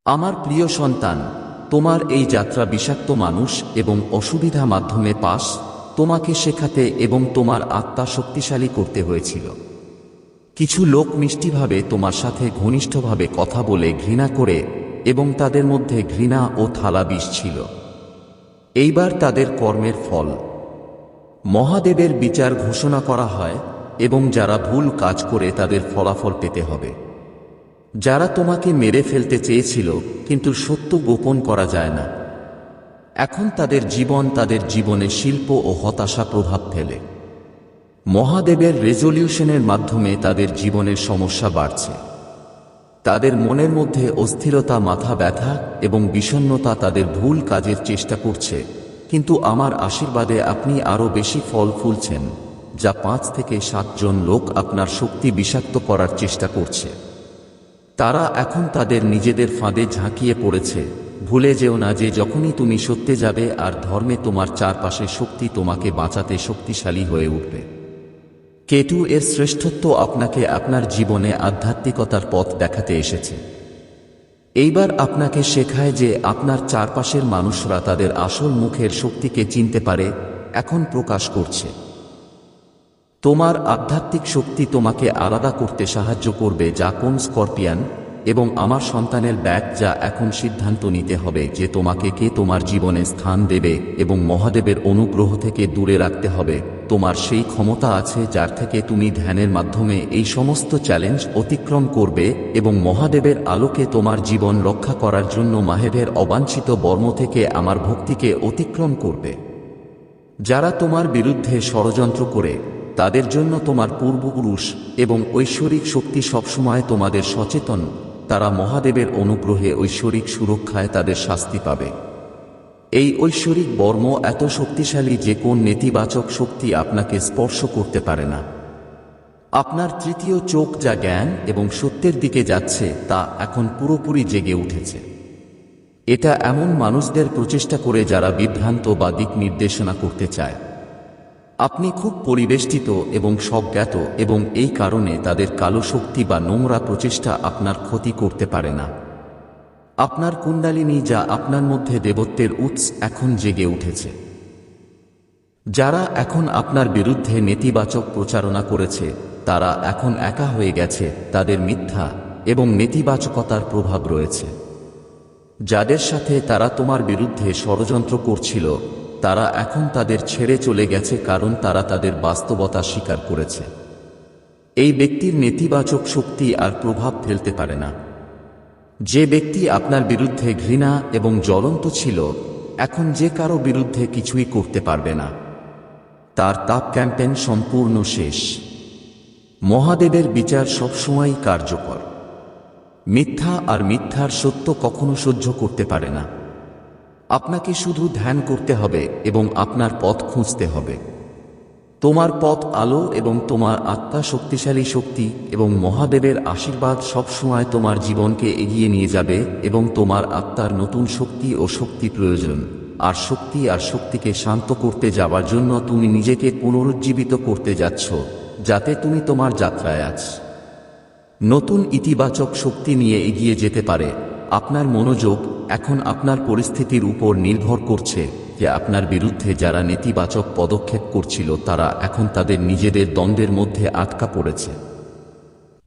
আমার প্রিয় সন্তান, তোমার এই যাত্রা বিষাক্ত মানুষ এবং অসুবিধা মাধ্যমে পাস তোমাকে শেখাতে এবং তোমার আত্মা শক্তিশালী করতে হয়েছিল। কিছু লোক মিষ্টিভাবে তোমার সাথে ঘনিষ্ঠভাবে কথা বলে ঘৃণা করে এবং তাদের মধ্যে ঘৃণা ও থালা বিষ ছিল। এইবার তাদের কর্মের ফল মহাদেবের বিচার ঘোষণা করা হয় এবং যারা ভুল কাজ করে তাদের ফলাফল পেতে হবে। যারা তোমাকে মেরে ফেলতে চেয়েছিল কিন্তু সত্য গোপন করা যায় না, এখন তাদের জীবনে শিল্প ও হতাশা প্রভাব ফেলে। মহাদেবের রেজলিউশনের মাধ্যমে তাদের জীবনের সমস্যা বাড়ছে। তাদের মনের মধ্যে অস্থিরতা, মাথা ব্যথা এবং বিষণ্ণতা তাদের ভুল কাজের চেষ্টা করছে, কিন্তু আমার আশীর্বাদে আপনি আরও বেশি ফল ফুলছেন, যা 5 থেকে 7 জন লোক আপনার শক্তি বিষাক্ত করার চেষ্টা করছে। তারা এখন তাদের নিজেদের ফাঁদে ঝাঁকিয়ে পড়েছে। ভুলে যেও না যে যখনই তুমি সত্যে যাবে আর ধর্মে, তোমার চারপাশে শক্তি তোমাকে বাঁচাতে শক্তিশালী হয়ে উঠবে। কেতু এর শ্রেষ্ঠত্ব আপনাকে আপনার জীবনে আধ্যাত্মিকতার পথ দেখাতে এসেছে। এইবার আপনাকে শেখায় যে আপনার চারপাশের মানুষরা তাদের আসল মুখের শক্তিকে চিনতে পারে, এখন প্রকাশ করছে। তোমার আধ্যাত্মিক শক্তি তোমাকে আলাদা করতে সাহায্য করবে, যা কোন স্করপিয়ান এবং আমার সন্তানের ব্যাগ, যা এখন সিদ্ধান্ত নিতে হবে যে তোমাকে কে তোমার জীবনে স্থান দেবে এবং মহাদেবের অনুগ্রহ থেকে দূরে রাখতে হবে। তোমার সেই ক্ষমতা আছে যার থেকে তুমি ধ্যানের মাধ্যমে এই সমস্ত চ্যালেঞ্জ অতিক্রম করবে এবং মহাদেবের আলোকে তোমার জীবন রক্ষা করার জন্য মহাদেবের অবাঞ্ছিত বর্ম থেকে আমার ভক্তিকে অতিক্রম করবে। যারা তোমার বিরুদ্ধে ষড়যন্ত্র করে, তাদের জন্য তোমার পূর্বপুরুষ এবং ঐশ্বরিক শক্তি সবসময় তোমাদের সচেতন। তারা মহাদেবের অনুগ্রহে ঐশ্বরিক সুরক্ষায় তাদের শাস্তি পাবে। এই ঐশ্বরিক বর্ম এত শক্তিশালী যে কোন নেতিবাচক শক্তি আপনাকে স্পর্শ করতে পারে না। আপনার তৃতীয় চোখ, যা জ্ঞান এবং সত্যের দিকে যাচ্ছে, তা এখন পুরোপুরি জেগে উঠেছে। এটা এমন মানুষদের প্রচেষ্টা করে যারা বিভ্রান্ত বা দিক নির্দেশনা করতে চায়। আপনি খুব পরিবেষ্টিত এবং স্বজ্ঞাত এবং এই কারণে তাদের কালো শক্তি বা নোংরা প্রচেষ্টা আপনার ক্ষতি করতে পারে না। আপনার কুণ্ডালিনী, যা আপনার মধ্যে দেবত্বের উৎস, এখন জেগে উঠেছে। যারা এখন আপনার বিরুদ্ধে নেতিবাচক প্রচারণা করেছে, তারা এখন একা হয়ে গেছে। তাদের মিথ্যা এবং নেতিবাচকতার প্রভাব রয়েছে। যাদের সাথে তারা তোমার বিরুদ্ধে ষড়যন্ত্র করছিল, তারা এখন তাদের ছেড়ে চলে গেছে, কারণ তারা তাদের বাস্তবতা স্বীকার করেছে। এই ব্যক্তির নেতিবাচক শক্তি আর প্রভাব ফেলতে পারে না। যে ব্যক্তি আপনার বিরুদ্ধে ঘৃণা এবং জ্বলন্ত ছিল, এখন যে কারো বিরুদ্ধে কিছুই করতে পারবে না। তার তাপ ক্যাম্পেইন সম্পূর্ণ শেষ। মহাদেবের বিচার সবসময়ই কার্যকর। মিথ্যা আর মিথ্যার সত্য কখনো সহ্য করতে পারে না। আপনাকে শুধু ধ্যান করতে হবে এবং আপনার পথ খুঁজতে হবে। তোমার পথ আলো এবং তোমার আত্মা শক্তিশালী শক্তি, এবং মহাদেবের আশীর্বাদ সবসময় তোমার জীবনকে এগিয়ে নিয়ে যাবে। এবং তোমার আত্মার নতুন শক্তি ও শক্তি প্রয়োজন, আর শক্তিকে শান্ত করতে যাবার জন্য তুমি নিজেকে পুনরুজ্জীবিত করতে যাচ্ছ, যাতে তুমি তোমার যাত্রায় নতুন ইতিবাচক শক্তি নিয়ে এগিয়ে যেতে পারে। আপনার মনোযোগ এখন আপনার পরিস্থিতির উপর নির্ভর করছে যে আপনার বিরুদ্ধে যারা নেতিবাচক পদক্ষেপ করছিল, তারা এখন তাদের নিজেদের দ্বন্দ্বের মধ্যে আটকা পড়েছে।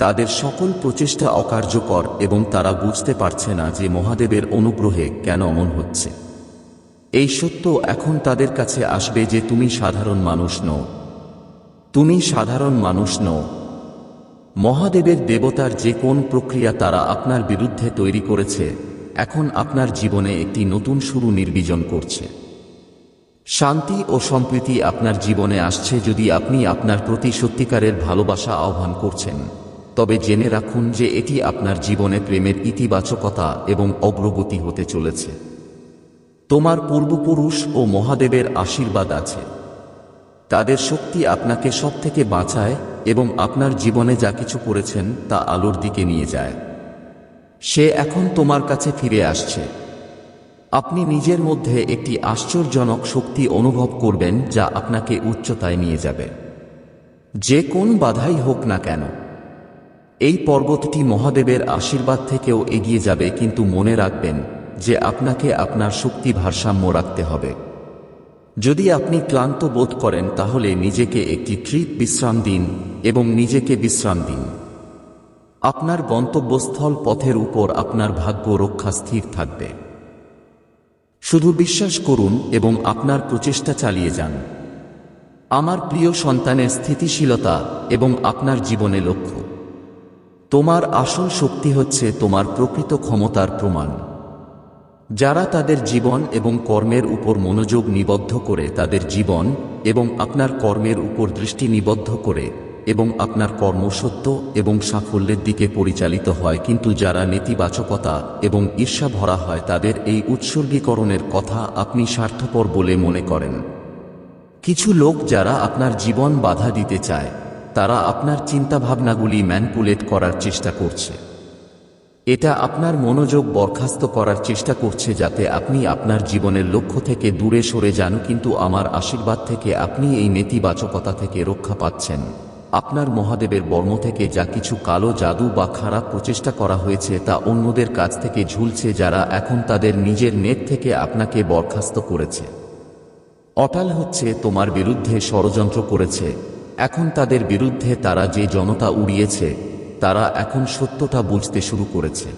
তাদের সকল প্রচেষ্টা অকার্যকর এবং তারা বুঝতে পারছে না যে মহাদেবের অনুগ্রহে কেন এমন হচ্ছে। এই সত্য এখন তাদের কাছে আসবে যে তুমি সাধারণ মানুষ নও। তুমি সাধারণ মানুষ নও। মহাদেবের দেবতার যে কোন প্রক্রিয়া তারা আপনার বিরুদ্ধে তৈরি করেছে, এখন আপনার জীবনে একটি নতুন শুরু নির্বীজন করছে। শান্তি ও সম্প্রীতি আপনার জীবনে আসছে যদি আপনি আপনার প্রতি সত্যিকারের ভালোবাসা আহ্বান করছেন। তবে জেনে রাখুন যে এটি আপনার জীবনে প্রেমের ইতিবাচকতা এবং অগ্রগতি হতে চলেছে। তোমার পূর্বপুরুষ ও মহাদেবের আশীর্বাদ আছে। তাদের শক্তি আপনাকে সব থেকে বাঁচায় এবং আপনার জীবনে যা কিছু করেছেন তা আলোর দিকে নিয়ে যায়। সে এখন তোমার কাছে ফিরে আসছে। আপনি নিজের মধ্যে একটি আশ্চর্যজনক শক্তি অনুভব করবেন, যা আপনাকে উচ্চতায় নিয়ে যাবে, যে কোন বাধাই হোক না কেন। এই পর্বতটি মহাদেবের আশীর্বাদ থেকেও এগিয়ে যাবে, কিন্তু মনে রাখবেন যে আপনাকে আপনার শক্তি ভারসাম্য রাখতে হবে। যদি আপনি ক্লান্ত বোধ করেন তাহলে নিজেকে একটি বিশ্রাম দিন এবং নিজেকে বিশ্রাম দিন। আপনার গন্তব্যস্থল পথের উপর আপনার ভাগ্য রক্ষা স্থির থাকবে। শুধু বিশ্বাস করুন এবং আপনার প্রচেষ্টা চালিয়ে যান। আমার প্রিয় সন্তানের স্থিতিশীলতা এবং আপনার জীবনে লক্ষ্য। তোমার আসল শক্তি হচ্ছে তোমার প্রকৃত ক্ষমতার প্রমাণ। যারা তাদের জীবন এবং কর্মের উপর মনোযোগ নিবদ্ধ করে, তাদের জীবন এবং আপনার কর্মের উপর দৃষ্টি নিবদ্ধ করে এবং আপনার কর্ম সত্য এবং সাফল্যের দিকে পরিচালিত হয়, কিন্তু যারা নেতিবাচকতা এবং ঈর্ষা ভরা হয় তাদের এই উৎসর্গীকরণের কথা আপনি স্বার্থপর বলে মনে করেন। কিছু লোক যারা আপনার জীবন বাধা দিতে চায়, তারা আপনার চিন্তাভাবনাগুলি ম্যানিপুলেট করার চেষ্টা করছে। এটা আপনার মনোযোগ বরখাস্ত করার চেষ্টা করছে যাতে আপনি আপনার জীবনের লক্ষ্য থেকে দূরে সরে যান, কিন্তু আমার আশীর্বাদ থেকে আপনি এই নেতিবাচকতা থেকে রক্ষা পাচ্ছেন। আপনার মহাদেবের বর্ম থেকে যা কিছু কালো জাদু বা খারাপ প্রচেষ্টা করা হয়েছে তা অন্যদের কাছ থেকে ঝুলছে, যারা এখন তাদের নিজের নেট থেকে আপনাকে বরখাস্ত করেছে। অটাল হচ্ছে তোমার বিরুদ্ধে ষড়যন্ত্র করেছে। এখন তাদের বিরুদ্ধে তারা যে জনতা উড়িয়েছে, তারা এখন সত্যটা বুঝতে শুরু করেছে।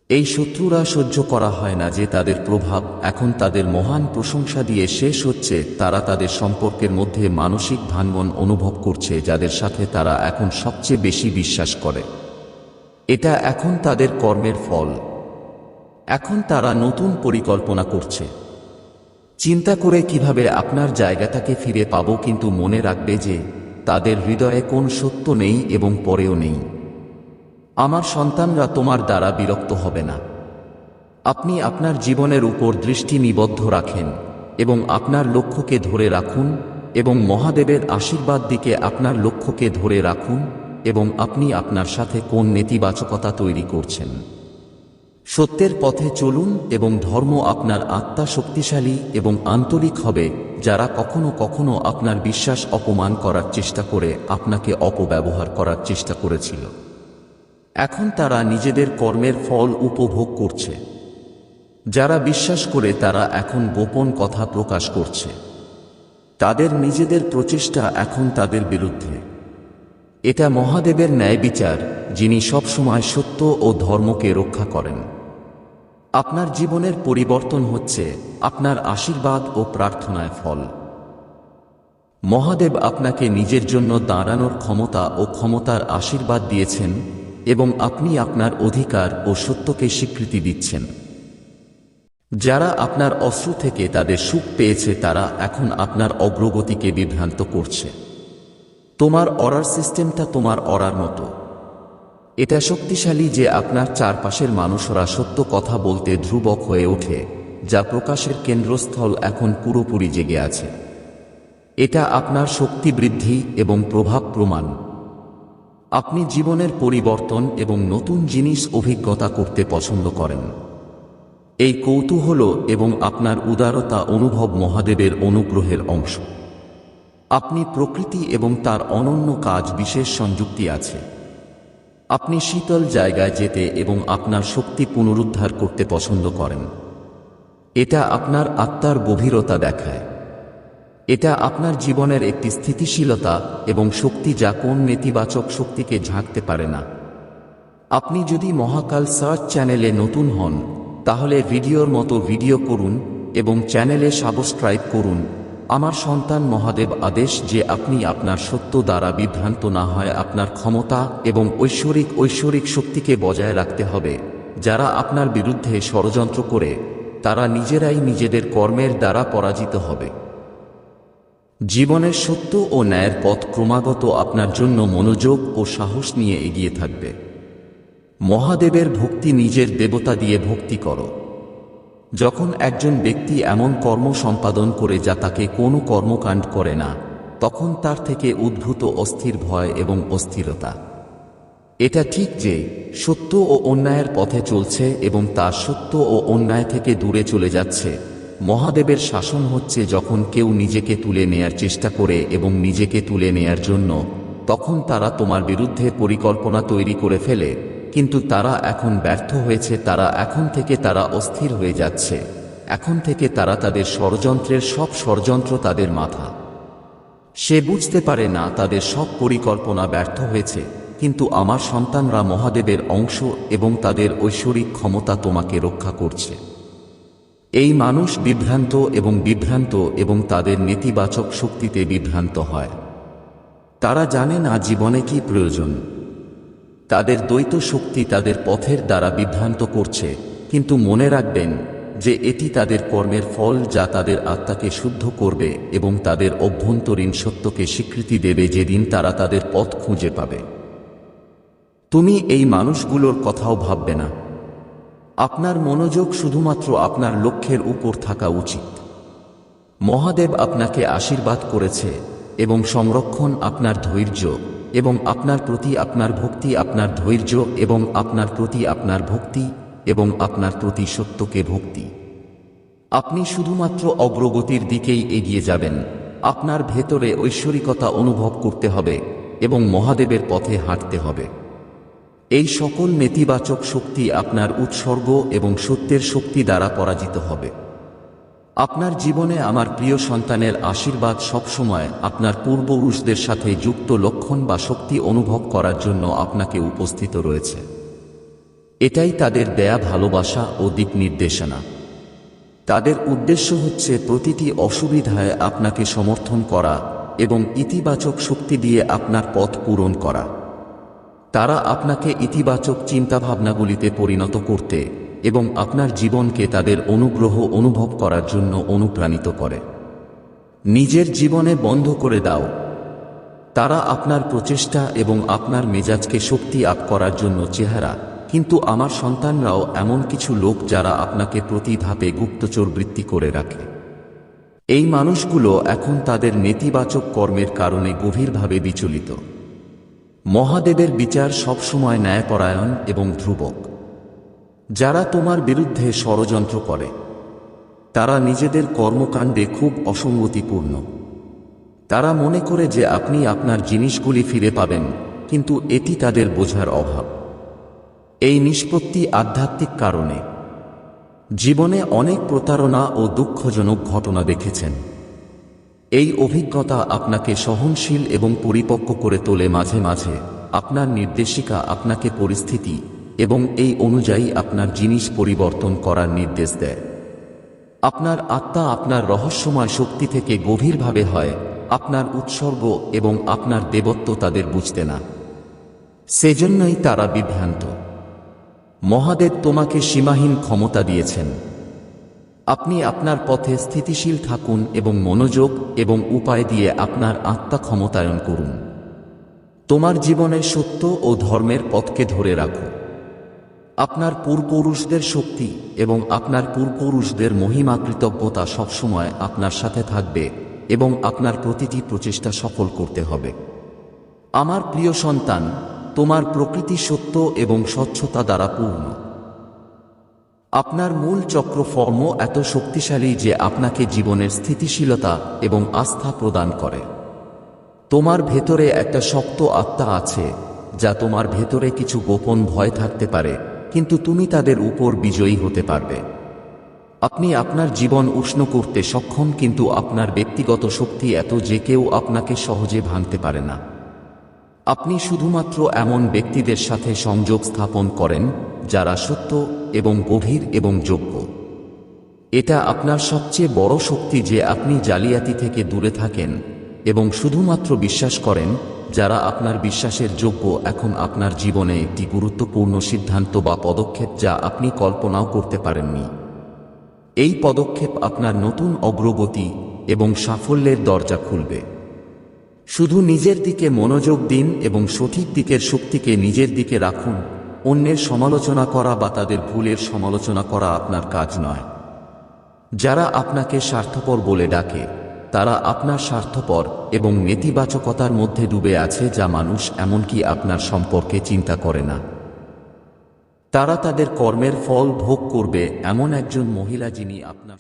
এই শত্রুরা সহ্য করা হয় না যে তাদের প্রভাব এখন তাদের মহান প্রশংসা দিয়ে শেষ হচ্ছে। তারা তাদের সম্পর্কের মধ্যে মানসিক ভাঙ্গন অনুভব করছে, যাদের সাথে তারা এখন সবচেয়ে বেশি বিশ্বাস করে। এটা এখন তাদের কর্মের ফল। এখন তারা নতুন পরিকল্পনা করছে, চিন্তা করে কিভাবে আপনার জায়গাটাকে ফিরে পাবো, কিন্তু মনে রাখবে যে তাদের হৃদয়ে কোন সত্য নেই এবং পরেও নেই। আমার সন্তানরা তোমার দ্বারা বিরক্ত হবে না। আপনি আপনার জীবনের উপর দৃষ্টি নিবদ্ধ রাখেন এবং আপনার লক্ষ্যকে ধরে রাখুন এবং মহাদেবের আশীর্বাদ দিকে আপনার লক্ষ্যকে ধরে রাখুন এবং আপনি আপনার সাথে কোন নেতিবাচকতা তৈরি করছেন। সত্যের পথে চলুন এবং ধর্ম আপনার আত্মা শক্তিশালী এবং আন্তরিক হবে। যারা কখনো কখনো আপনার বিশ্বাস অপমান করার চেষ্টা করে আপনাকে অপব্যবহার করার চেষ্টা করেছিল, এখন তারা নিজেদের কর্মের ফল উপভোগ করছে। যারা বিশ্বাস করে তারা এখন গোপন কথা প্রকাশ করছে। তাদের নিজেদের প্রচেষ্টা এখন তাদের বিরুদ্ধে। এটা মহাদেবের ন্যায় বিচার, যিনি সবসময় সত্য ও ধর্মকে রক্ষা করেন। আপনার জীবনের পরিবর্তন হচ্ছে আপনার আশীর্বাদ ও প্রার্থনায় ফল। মহাদেব আপনাকে নিজের জন্য দাঁড়ানোর ক্ষমতা ও ক্ষমতার আশীর্বাদ দিয়েছেন এবং আপনি আপনার অধিকার ও সত্যকে স্বীকৃতি দিচ্ছেন। যারা আপনার অশ্রু থেকে তাদের সুখ পেয়েছে তারা এখন আপনার অগ্রগতিকে বিভ্রান্ত করছে। তোমার অরার সিস্টেমটা তোমার অরার মতো। এটা শক্তিশালী যে আপনার চারপাশের মানুষরা সত্য কথা বলতে ধ্রুবক হয়ে ওঠে, যা প্রকাশের কেন্দ্রস্থল এখন পুরোপুরি জেগে আছে। এটা আপনার শক্তি বৃদ্ধি এবং প্রভাব প্রমাণ। আপনি জীবনের পরিবর্তন এবং নতুন জিনিস অভিজ্ঞতা করতে পছন্দ করেন। এই কৌতূহল এবং আপনার উদারতা অনুভব মহাদেবের অনুগ্রহের অংশ। আপনি প্রকৃতি এবং তার অনন্য কাজ বিশেষ সংযুক্তি আছে। আপনি শীতল জায়গায় যেতে এবং আপনার শক্তি পুনরুদ্ধার করতে পছন্দ করেন। এটা আপনার আত্মার গভীরতা দেখায়। এটা আপনার জীবনের একটি স্থিতিশীলতা এবং শক্তি যা কোন নেতিবাচক শক্তিকে ঝাঁকতে পারে না। আপনি যদি মহাকাল সার্চ চ্যানেলে নতুন হন তাহলে ভিডিওর মতো ভিডিও করুন এবং চ্যানেলে সাবস্ক্রাইব করুন। আমার সন্তান মহাদেব আদেশ যে আপনি আপনার সত্য দ্বারা বিভ্রান্ত না হয় আপনার ক্ষমতা এবং ঐশ্বরিক শক্তিকে বজায় রাখতে হবে। যারা আপনার বিরুদ্ধে ষড়যন্ত্র করে তারা নিজেরাই নিজেদের কর্মের দ্বারা পরাজিত হবে। জীবনের সত্য ও ন্যায়ের পথ ক্রমাগত আপনার জন্য মনোযোগ ও সাহস নিয়ে এগিয়ে থাকবে। মহাদেবের ভক্তি নিজের দেবতা দিয়ে ভক্তি করো। যখন একজন ব্যক্তি এমন কর্ম সম্পাদন করে যা তাকে কোনো কর্মকাণ্ড করে না, তখন তার থেকে উদ্ভূত অস্থির ভয় এবং অস্থিরতা। এটা ঠিক যে সত্য ও অন্যায়ের পথে চলছে এবং তার সত্য ও অন্যায় থেকে দূরে চলে যাচ্ছে। মহাদেবের শাসন হচ্ছে যখন কেউ নিজেকে তুলে নেয়ার চেষ্টা করে এবং নিজেকে তুলে নেয়ার জন্য তখন তারা তোমার বিরুদ্ধে পরিকল্পনা তৈরি করে ফেলে, কিন্তু তারা এখন ব্যর্থ হয়েছে। তারা অস্থির হয়ে যাচ্ছে। এখন থেকে তারা তাদের ষড়যন্ত্রের সব ষড়যন্ত্র তাদের মাথা। সে বুঝতে পারে না তাদের সব পরিকল্পনা ব্যর্থ হয়েছে, কিন্তু আমার সন্তানরা মহাদেবের অংশ এবং তাদের ঐশ্বরিক ক্ষমতা তোমাকে রক্ষা করছে। এই মানুষ বিভ্রান্ত এবং তাদের নেতিবাচক শক্তিতে বিভ্রান্ত হয়। তারা জানে না জীবনে কি প্রয়োজন। তাদের দ্বৈত শক্তি তাদের পথের দ্বারা বিভ্রান্ত করছে, কিন্তু মনে রাখবেন যে এটি তাদের কর্মের ফল, যা তাদের আত্মাকে শুদ্ধ করবে এবং তাদের অভ্যন্তরীণ সত্যকে স্বীকৃতি দেবে যেদিন তারা তাদের পথ খুঁজে পাবে। তুমি এই মানুষগুলোর কথাও ভাববে না। আপনার মনোযোগ শুধুমাত্র আপনার লক্ষ্যের উপর থাকা উচিত। মহাদেব আপনাকে আশীর্বাদ করেছে এবং সংরক্ষণ আপনার ধৈর্য এবং আপনার প্রতি আপনার ভক্তি, আপনার ধৈর্য এবং আপনার প্রতি আপনার ভক্তি এবং আপনার প্রতি সত্যকে ভক্তি। আপনি শুধুমাত্র অগ্রগতির দিকেই এগিয়ে যাবেন। আপনার ভেতরে ঐশ্বরিকতা অনুভব করতে হবে এবং মহাদেবের পথে হাঁটতে হবে। এই সকল নেতিবাচক শক্তি আপনার উৎসর্গ এবং সত্যের শক্তি দ্বারা পরাজিত হবে। আপনার জীবনে আমার প্রিয় সন্তানের আশীর্বাদ সবসময় আপনার পূর্বপুরুষদের সাথে যুক্ত লক্ষণ বা শক্তি অনুভব করার জন্য আপনাকে উপস্থিত রয়েছে। এটাই তাদের দেয়া ভালোবাসা ও দিক নির্দেশনা। তাদের উদ্দেশ্য হচ্ছে প্রতিটি অসুবিধায় আপনাকে সমর্থন করা এবং ইতিবাচক শক্তি দিয়ে আপনার পথ পূরণ করা। তারা আপনাকে ইতিবাচক চিন্তাভাবনাগুলিতে পরিণত করতে এবং আপনার জীবনকে তাদের অনুগ্রহ অনুভব করার জন্য অনুপ্রাণিত করে। নিজের জীবনে বন্ধ করে দাও। তারা আপনার প্রচেষ্টা এবং আপনার মেজাজকে শক্তি আপ করার জন্য চেহারা, কিন্তু আমার সন্তানরাও এমন কিছু লোক যারা আপনাকে প্রতি ধাপে গুপ্তচর বৃত্তি করে রাখে। এই মানুষগুলো এখন তাদের নেতিবাচক কর্মের কারণে গভীরভাবে বিচলিত। মহাদেবের বিচার সবসময় ন্যায়পরায়ণ এবং ধ্রুবক। যারা তোমার বিরুদ্ধে ষড়যন্ত্র করে তারা নিজেদের কর্মকাণ্ডে খুব অসঙ্গতিপূর্ণ। তারা মনে করে যে আপনি আপনার জিনিসগুলি ফিরে পাবেন, কিন্তু এটি তাদের বোঝার অভাব। এই নিষ্পত্তি আধ্যাত্মিক কারণে। জীবনে অনেক প্রতারণা ও দুঃখজনক ঘটনা দেখেছেন। এই অভিজ্ঞতা আপনাকে সহনশীল এবং পরিপক্ব করে তোলে। মাঝে মাঝে আপনার নির্দেশিকা আপনাকে পরিস্থিতি এবং এই অনুযায়ী আপনার জিনিস পরিবর্তন করার নির্দেশ দেয়। আপনার আত্মা আপনার রহস্যময় শক্তি থেকে গভীরভাবে হয়। আপনার উৎসর্গ এবং আপনার দেবত্ব তাদের বুঝতে না, সেজন্যই তারা বিভ্রান্ত। মহাদেব তোমাকে সীমাহীন ক্ষমতা দিয়েছেন। আপনি আপনার পথে স্থিতিশীল থাকুন এবং মনোযোগ এবং উপায় দিয়ে আপনার আত্মা ক্ষমতায়ন করুন। তোমার জীবনে সত্য ও ধর্মের পথকে ধরে রাখো। আপনার পূর্বপুরুষদের শক্তি এবং আপনার পূর্বপুরুষদের মহিমা, কৃতজ্ঞতা সবসময় আপনার সাথে থাকবে এবং আপনার প্রতিটি প্রচেষ্টা সফল করতে হবে। আমার প্রিয় সন্তান, তোমার প্রকৃতি সত্য এবং স্বচ্ছতা দ্বারা পূর্ণ। আপনার মূল চক্রফর্ম এত শক্তিশালী যে আপনাকে জীবনের স্থিতিশীলতা এবং আস্থা প্রদান করে। তোমার ভেতরে একটা শক্ত আত্মা আছে, যা তোমার ভেতরে কিছু গোপন ভয় থাকতে পারে, কিন্তু তুমি তাদের উপর বিজয়ী হতে পারবে। আপনি আপনার জীবন উষ্ণ করতে সক্ষম, কিন্তু আপনার ব্যক্তিগত শক্তি এত যে কেউ আপনাকে সহজে ভাঙতে পারে না। আপনি শুধুমাত্র এমন ব্যক্তিদের সাথে সংযোগ স্থাপন করেন যারা সত্য এবং গভীর এবং যোগ্য। এটা আপনার সবচেয়ে বড় শক্তি যে আপনি জালিয়াতি থেকে দূরে থাকেন এবং শুধুমাত্র বিশ্বাস করেন যারা আপনার বিশ্বাসের যোগ্য। এখন আপনার জীবনে একটি গুরুত্বপূর্ণ সিদ্ধান্ত বা পদক্ষেপ যা আপনি কল্পনাও করতে পারেননি। এই পদক্ষেপ আপনার নতুন অগ্রগতি এবং সাফল্যের দরজা খুলবে। শুধু নিজের দিকে মনোযোগ দিন এবং সঠিক দিকের শক্তিকে নিজের দিকে রাখুন। অন্যের সমালোচনা করা বা তাদের ভুলের সমালোচনা করা আপনার কাজ নয়। যারা আপনাকে স্বার্থপর বলে ডাকে তারা আপনার স্বার্থপর এবং নেতিবাচকতার মধ্যে ডুবে আছে, যা মানুষ এমনকি আপনার সম্পর্কে চিন্তা করে না। তারা তাদের কর্মের ফল ভোগ করবে। এমন একজন মহিলা যিনি আপনার